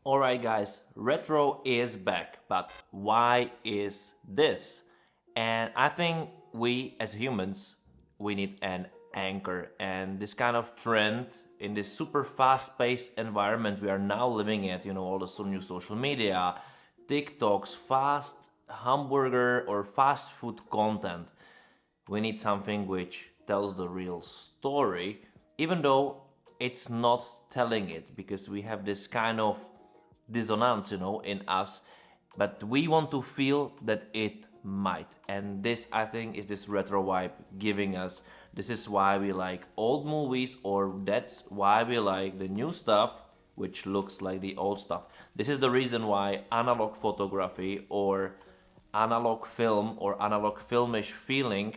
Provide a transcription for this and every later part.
Alright guys, retro is back, but why is this? And I think we as humans, we need an anchor, and this kind of trend in this super fast-paced environment we are now living at, all the new social media, TikToks, fast hamburger or fast food content. We need something which tells the real story, even though it's not telling it, because we have this kind of dissonance, in us, but we want to feel that it might. And this, I think, is this retro vibe giving us. This is why we like old movies, or that's why we like the new stuff, which looks like the old stuff. This is the reason why analog photography or analog film or analog filmish feeling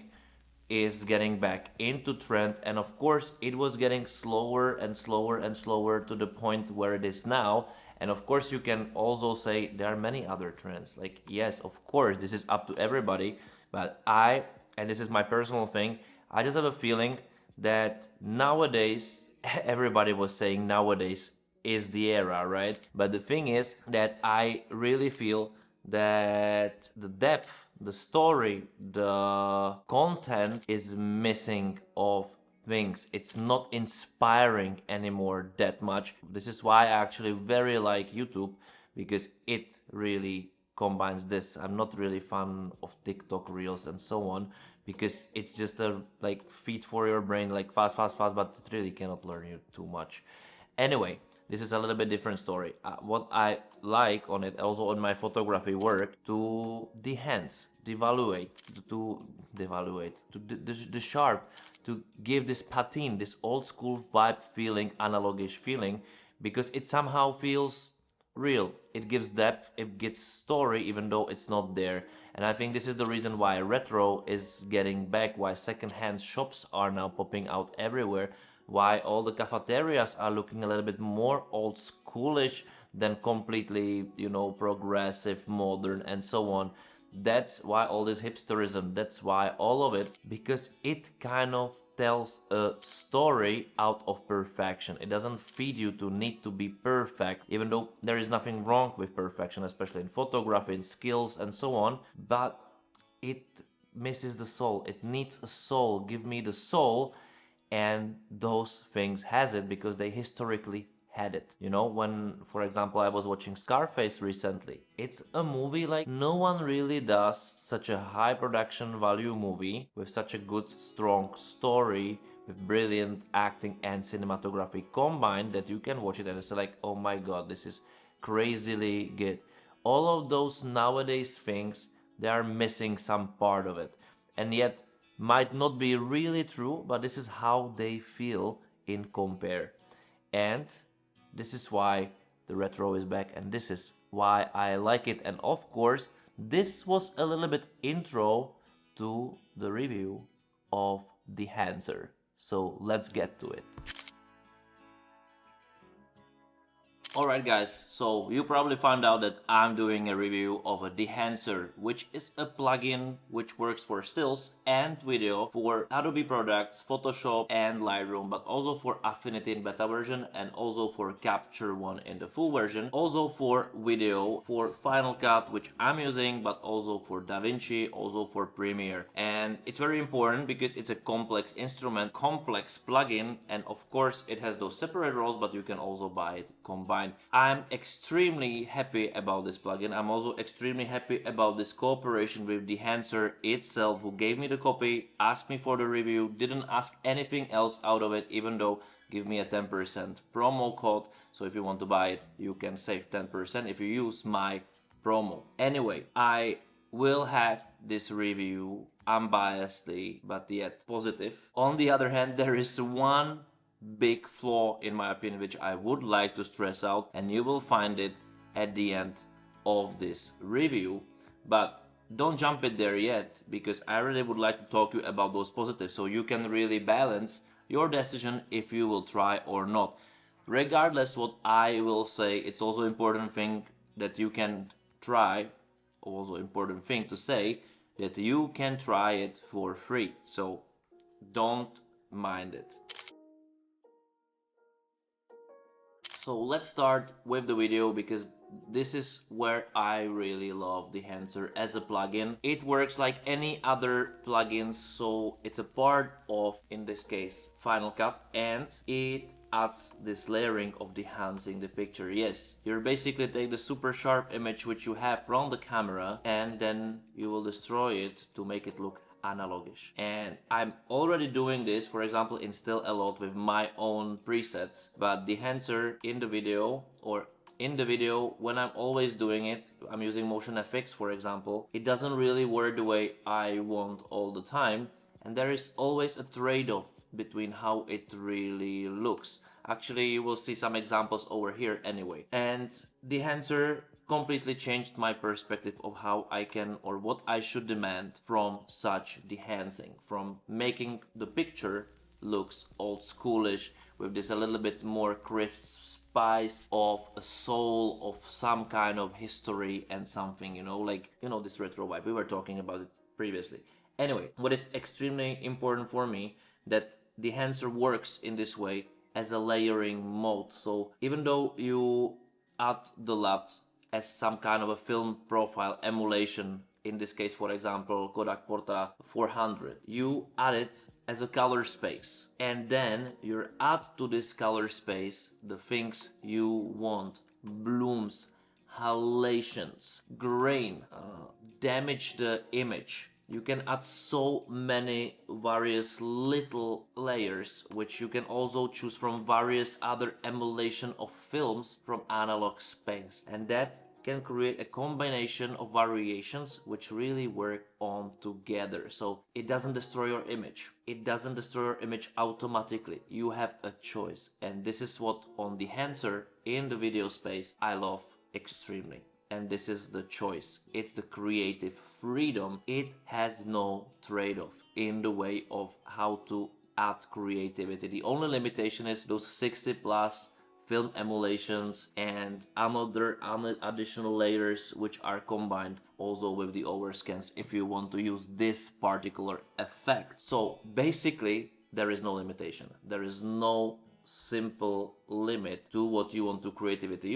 is getting back into trend, and of course it was getting slower and slower and slower to the point where it is now. And of course you can also say there are many other trends, like yes, of course this is up to everybody, but and this is my personal thing, I just have a feeling that nowadays everybody was saying nowadays is the era, right? But the thing is that I really feel that the depth, the story, the content is missing of things. It's not inspiring anymore that much. This is why I actually very like YouTube, because it really combines this. I'm not really fan of TikTok reels and so on, because it's just a like feed for your brain, like fast, but it really cannot learn you too much. Anyway, this is a little bit different story. What I like on it, also on my photography work, to dehancer, devaluate, to devaluate, to the sharp, to give this patina, this old school vibe feeling, analogish feeling, because it somehow feels real. It gives depth, it gives story, even though it's not there. And I think this is the reason why retro is getting back, why second-hand shops are now popping out everywhere, why all the cafeterias are looking a little bit more old schoolish than completely, progressive, modern, and so on. That's why all this hipsterism, that's why all of it, because it kind of tells a story out of perfection. It doesn't feed you to need to be perfect, even though there is nothing wrong with perfection, especially in photography, in skills, and so on, but it misses the soul. It needs a soul. Give me the soul. And those things has it because they historically had it. When, for example, I was watching Scarface recently, it's a movie like no one really does such a high production value movie with such a good, strong story, with brilliant acting and cinematography combined, that you can watch it and it's like, oh my god, this is crazily good. All of those nowadays things, they are missing some part of it. And yet, might not be really true, but this is how they feel in compare. And this is why the retro is back, and this is why I like it. And of course, this was a little bit intro to the review of Dehancer. So let's get to it. Alright guys, so you probably found out that I'm doing a review of a Dehancer, which is a plugin which works for stills and video for Adobe products, Photoshop and Lightroom, but also for Affinity in beta version and also for Capture One in the full version, also for video, for Final Cut, which I'm using, but also for DaVinci, also for Premiere. And it's very important because it's a complex instrument, complex plugin, and of course it has those separate roles, but you can also buy it combined. I'm extremely happy about this plugin. I'm also extremely happy about this cooperation with Dehancer itself, who gave me the copy, asked me for the review, didn't ask anything else out of it, even though give me a 10% promo code. So if you want to buy it, you can save 10% if you use my promo. Anyway, I will have this review unbiasedly, but yet positive. On the other hand, there is one big flaw in my opinion which I would like to stress out, and you will find it at the end of this review. But don't jump it there yet, because I really would like to talk to you about those positives so you can really balance your decision if you will try or not. Regardless what I will say, it's also important thing that you can try, also important thing to say, that you can try it for free, so don't mind it. So let's start with the video, because this is where I really love Dehancer as a plugin. It works like any other plugins, so it's a part of, in this case, Final Cut, and it adds this layering of enhancing the picture. Yes, you basically take the super sharp image which you have from the camera and then you will destroy it to make it look analogish. And I'm already doing this, for example, in still a lot with my own presets, but Dehancer in the video, or in the video when I'm always doing it, I'm using Motion FX for example, it doesn't really work the way I want all the time, and there is always a trade-off between how it really looks. Actually, you will see some examples over here anyway. And Dehancer completely changed my perspective of how I can, or what I should demand from such dehancing, from making the picture looks old schoolish with this a little bit more crisp spice of a soul of some kind of history and something, like, this retro vibe. We were talking about it previously. Anyway, what is extremely important for me, that Dehancer works in this way as a layering mode. So even though you add the LUT as some kind of a film profile emulation, in this case for example Kodak Porta 400, you add it as a color space, and then you add to this color space the things you want: blooms, halogens, grain, damage the image. You can add so many various little layers, which you can also choose from various other emulation of films from analog space, and that can create a combination of variations which really work on together. So it doesn't destroy your image. It doesn't destroy your image automatically. You have a choice, and this is what on Dehancer in the video space I love extremely. And this is the choice. It's the creative freedom. It has no trade-off in the way of how to add creativity. The only limitation is those 60 plus film emulations and another additional layers which are combined also with the overscans if you want to use this particular effect. So basically there is no limitation. There is no simple limit to what you want to creatively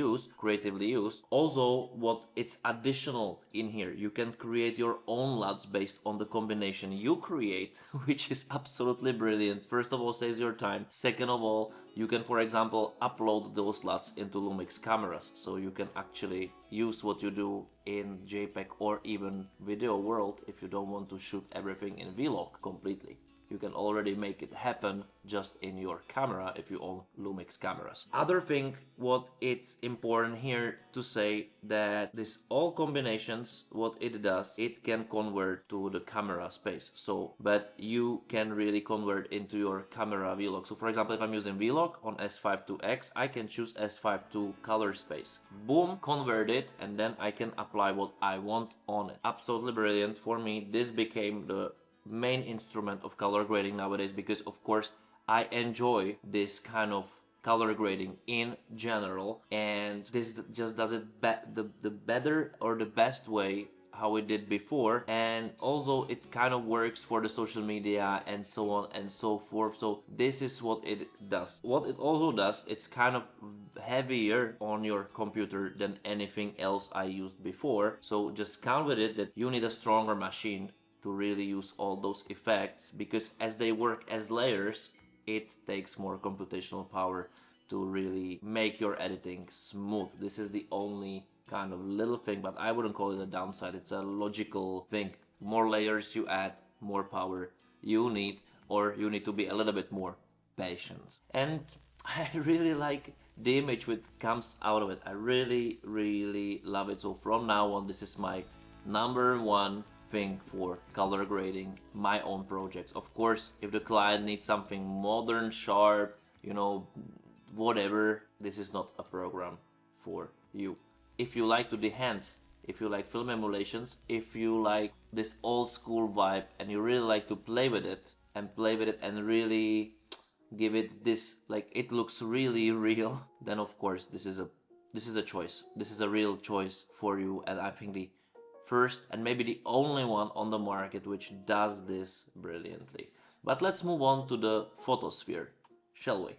use. Also, what it's additional in here, you can create your own LUTs based on the combination you create, which is absolutely brilliant. First of all, saves your time. Second of all, you can, for example, upload those LUTs into Lumix cameras, so you can actually use what you do in JPEG or even video world if you don't want to shoot everything in Vlog completely. You can already make it happen just in your camera if you own Lumix cameras. Other thing, what it's important here to say, that this all combinations, what it does, it can convert to the camera space. So, but you can really convert into your camera Vlog. So for example, if I'm using Vlog on S5 II, I can choose S5 II color space. Boom, convert it, and then I can apply what I want on it. Absolutely brilliant. For me, this became the main instrument of color grading nowadays, because of course I enjoy this kind of color grading in general, and this just does it the better or the best way how it did before, and also it kind of works for the social media and so on and so forth. So this is what it does. What it also does, it's kind of heavier on your computer than anything else I used before, so just count with it that you need a stronger machine to really use all those effects, because as they work as layers, it takes more computational power to really make your editing smooth. This is the only kind of little thing, but I wouldn't call it a downside. It's a logical thing. More layers you add, more power you need, or you need to be a little bit more patient. And I really like the image which comes out of it. I really, really love it. So from now on, this is my number one thing for color grading my own projects. Of course, if the client needs something modern, sharp, whatever, this is not a program for you. If you like to dehancer, if you like film emulations, if you like this old school vibe and you really like to play with it and really give it this, like, it looks really real, then of course this is a choice. This is a real choice for you, and I think the first and maybe the only one on the market which does this brilliantly. But let's move on to the photosphere, shall we?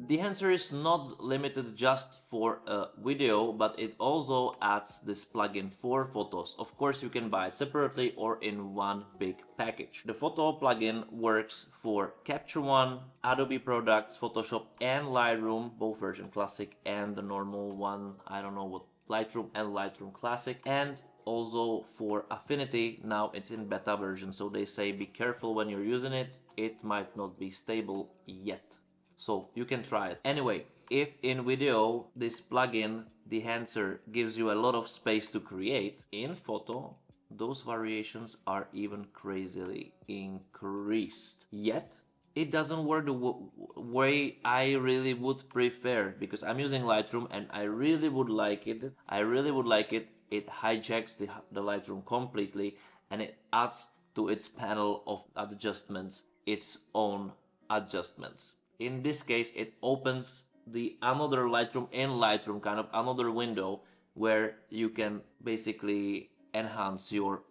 Dehancer is not limited just for a video, but it also adds this plugin for photos. Of course, you can buy it separately or in one big package. The photo plugin works for Capture One, Adobe products, Photoshop and Lightroom, both version Classic and the normal one, I don't know what, Lightroom and Lightroom Classic, and also for Affinity. Now it's in beta version, so they say be careful when you're using it, it might not be stable yet. So you can try it. Anyway, if in video this plugin, Dehancer, gives you a lot of space to create, in photo, those variations are even crazily increased. Yet, it doesn't work the way I really would prefer, because I'm using Lightroom and I really would like it. It hijacks the Lightroom completely and it adds to its panel of adjustments its own adjustments. In this case, it opens the another Lightroom in Lightroom, kind of another window where you can basically enhance your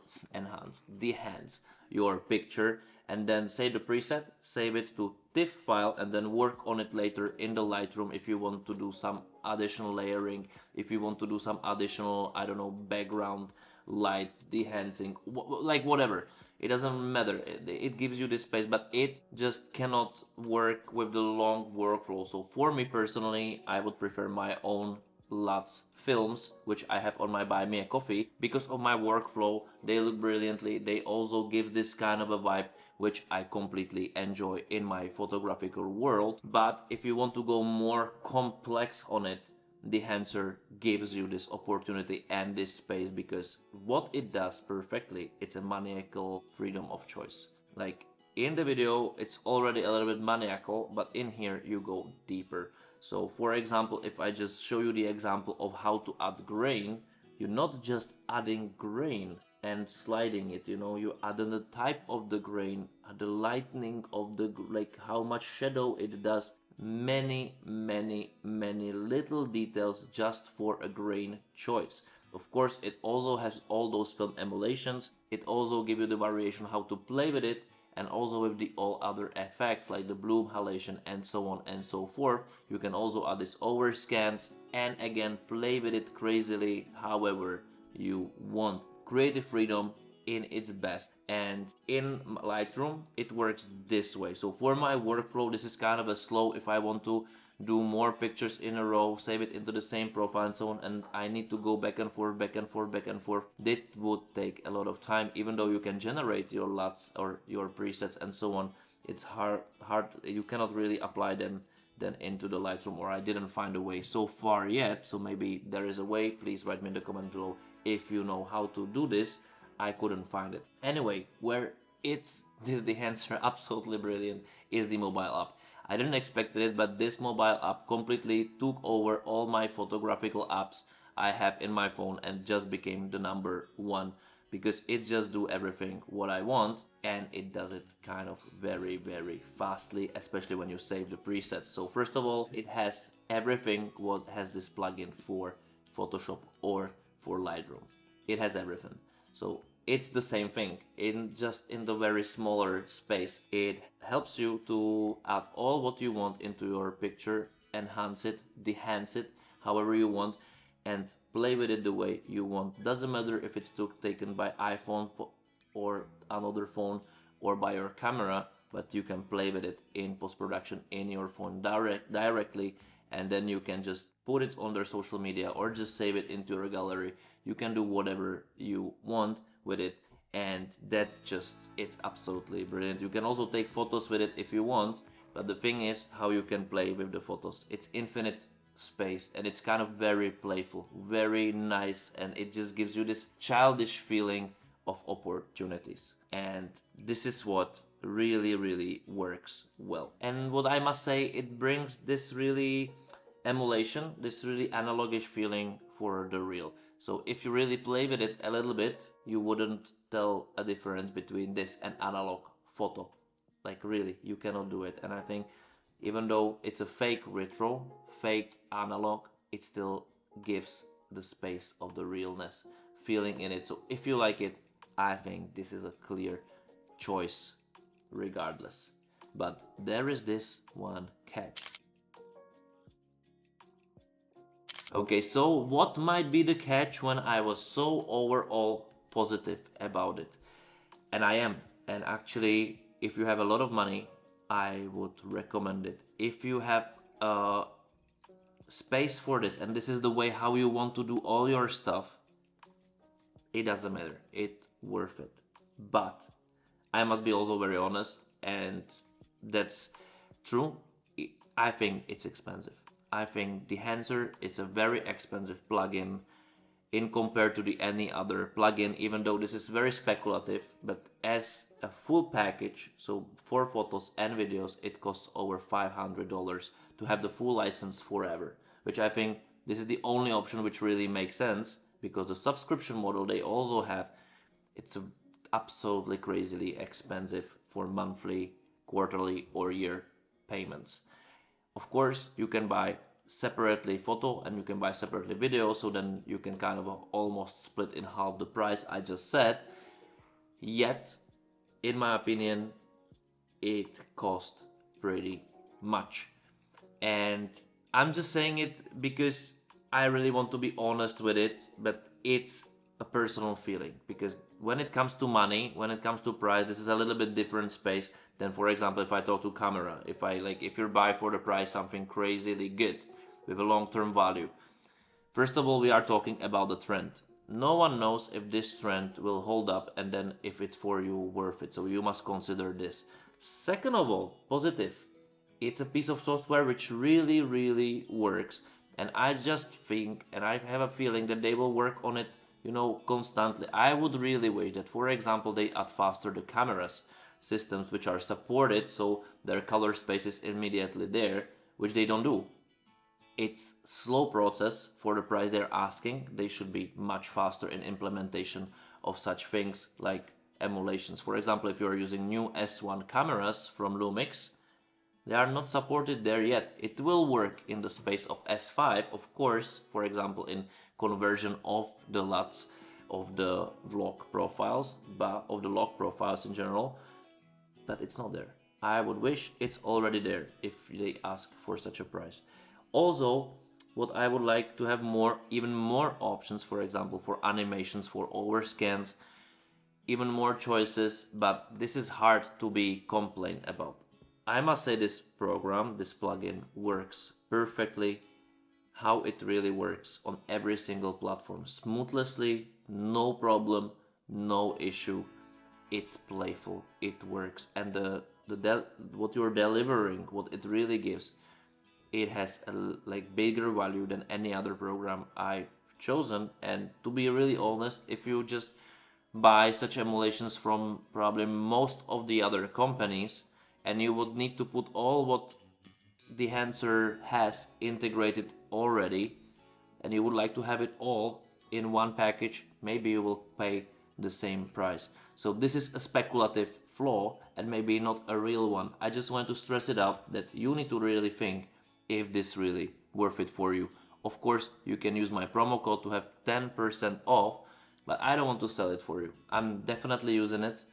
picture, and then save the preset, save it to TIFF file, and then work on it later in the Lightroom if you want to do some additional layering, if you want to do some additional, I don't know, background light dehancing, like whatever. It doesn't matter, it gives you this space, but it just cannot work with the long workflow. So for me personally, I would prefer my own LUTs films, which I have on my Buy Me a Coffee. Because of my workflow, they look brilliantly, they also give this kind of a vibe which I completely enjoy in my photographical world. But if you want to go more complex on it, Dehancer gives you this opportunity and this space, because what it does perfectly, it's a maniacal freedom of choice. Like in the video, it's already a little bit maniacal, but in here you go deeper. So for example, if I just show you the example of how to add grain, you're not just adding grain and sliding it, you add in the type of the grain, the lightening of the, like how much shadow it does, many little details just for a grain choice. Of course, it also has all those film emulations. It also gives you the variation how to play with it, and also with the all other effects like the bloom, halation, and so on and so forth. You can also add these overscans and again play with it crazily however you want. Creative freedom in its best, and in Lightroom it works this way. So for my workflow, this is kind of a slow, if I want to do more pictures in a row, save it into the same profile and so on, and I need to go back and forth, that would take a lot of time. Even though you can generate your LUTs or your presets and so on, it's hard, you cannot really apply them then into the Lightroom, or I didn't find a way so far yet. So maybe there is a way. Please write me in the comment below if you know how to do this. I couldn't find it. Anyway, where it's this Dehancer absolutely brilliant is the mobile app. I didn't expect it, but this mobile app completely took over all my photographical apps I have in my phone and just became the number one because it just do everything what I want, and it does it kind of very, very fastly, especially when you save the presets. So first of all, it has everything what has this plugin for Photoshop or for Lightroom. It has everything. So it's the same thing in the very smaller space. It helps you to add all what you want into your picture, enhance it, dehancer it, however you want, and play with it the way you want. Doesn't matter if it's taken by iPhone or another phone or by your camera, but you can play with it in post-production in your phone directly, and then you can just put it on their social media or just save it into your gallery. You can do whatever you want with it, and it's absolutely brilliant. You can also take photos with it if you want, but the thing is how you can play with the photos. It's infinite space, and it's kind of very playful, very nice, and it just gives you this childish feeling of opportunities, and this is what really works well. And what I must say, it brings this really emulation, this really analogish feeling for the real. So if you really play with it a little bit, you wouldn't tell a difference between this and analog photo. Like really, you cannot do it. And I think even though it's a fake retro, fake analog, it still gives the space of the realness feeling in it. So if you like it, I think this is a clear choice regardless. But there is this one catch. Okay, so what might be the catch when I was so overall positive about it? And I am. And actually, if you have a lot of money, I would recommend it. If you have space for this, and this is the way how you want to do all your stuff, it doesn't matter. It's worth it. But I must be also very honest, and that's true. I think it's expensive. I think Dehancer is a very expensive plugin in compared to any other plugin, even though this is very speculative, but as a full package, so for photos and videos, it costs over $500 to have the full license forever, which I think this is the only option which really makes sense, because the subscription model they also have, it's absolutely crazily expensive for monthly, quarterly, or year payments. Of course, you can buy separately photo and you can buy separately video, so then you can kind of almost split in half the price I just said. Yet, in my opinion, it cost pretty much. And I'm just saying it because I really want to be honest with it, but it's a personal feeling, because when it comes to money, when it comes to price, this is a little bit different space than, for example, if I talk to camera. If you buy for the price something crazily good with a long-term value. First of all, we are talking about the trend. No one knows if this trend will hold up, and then if it's for you worth it. So you must consider this. Second of all, positive. It's a piece of software which really works, and I just think, and I have a feeling that they will work on it, constantly. I would really wish that, for example, they add faster the cameras systems which are supported, so their color space is immediately there, which they don't do. It's slow process for the price they're asking. They should be much faster in implementation of such things like emulations. For example, if you're using new S1 cameras from Lumix, they are not supported there yet. It will work in the space of S5, of course, for example, in conversion of the LUTs of the vlog profiles, but of the log profiles in general, but it's not there. I would wish it's already there if they ask for such a price. Also, what I would like to have even more options, for example, for animations, for overscans, even more choices, but this is hard to be complained about. I must say this program, this plugin, works perfectly how it really works on every single platform. Smoothly, no problem, no issue. It's playful, it works, and what you're delivering, what it really gives, it has a bigger value than any other program I've chosen. And to be really honest, if you just buy such emulations from probably most of the other companies, and you would need to put all what Dehancer has integrated already, and you would like to have it all in one package, maybe you will pay the same price. So this is a speculative flaw and maybe not a real one. I just want to stress it out that you need to really think if this really worth it for you. Of course, you can use my promo code to have 10% off, but I don't want to sell it for you. I'm definitely using it.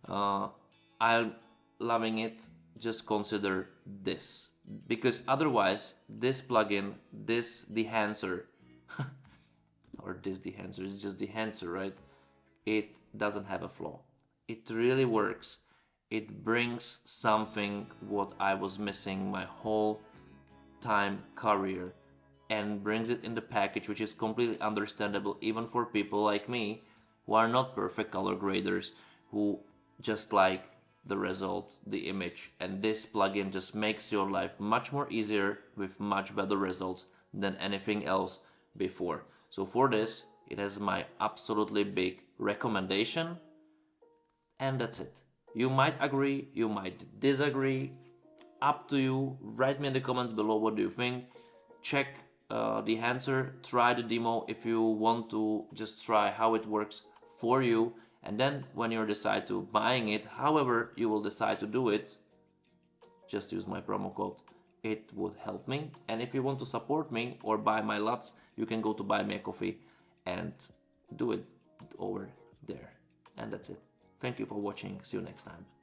I'm loving it. Just consider this, because otherwise this plugin, this Dehancer or this Dehancer, it's just Dehancer, right? It doesn't have a flaw. It really works. It brings something what I was missing my whole time career, and brings it in the package, which is completely understandable even for people like me who are not perfect color graders, who just like the result, the image. And this plugin just makes your life much more easier with much better results than anything else before. So for this, it has my absolutely big recommendation, and that's it. You might agree, you might disagree, up to you. Write me in the comments below what do you think. Check Dehancer, try the demo if you want to just try how it works for you, and then when you decide to buying it, however you will decide to do it, just use my promo code. It would help me. And if you want to support me or buy my lots, you can go to buy me a coffee and do it over there. And that's it. Thank you for watching. See you next time.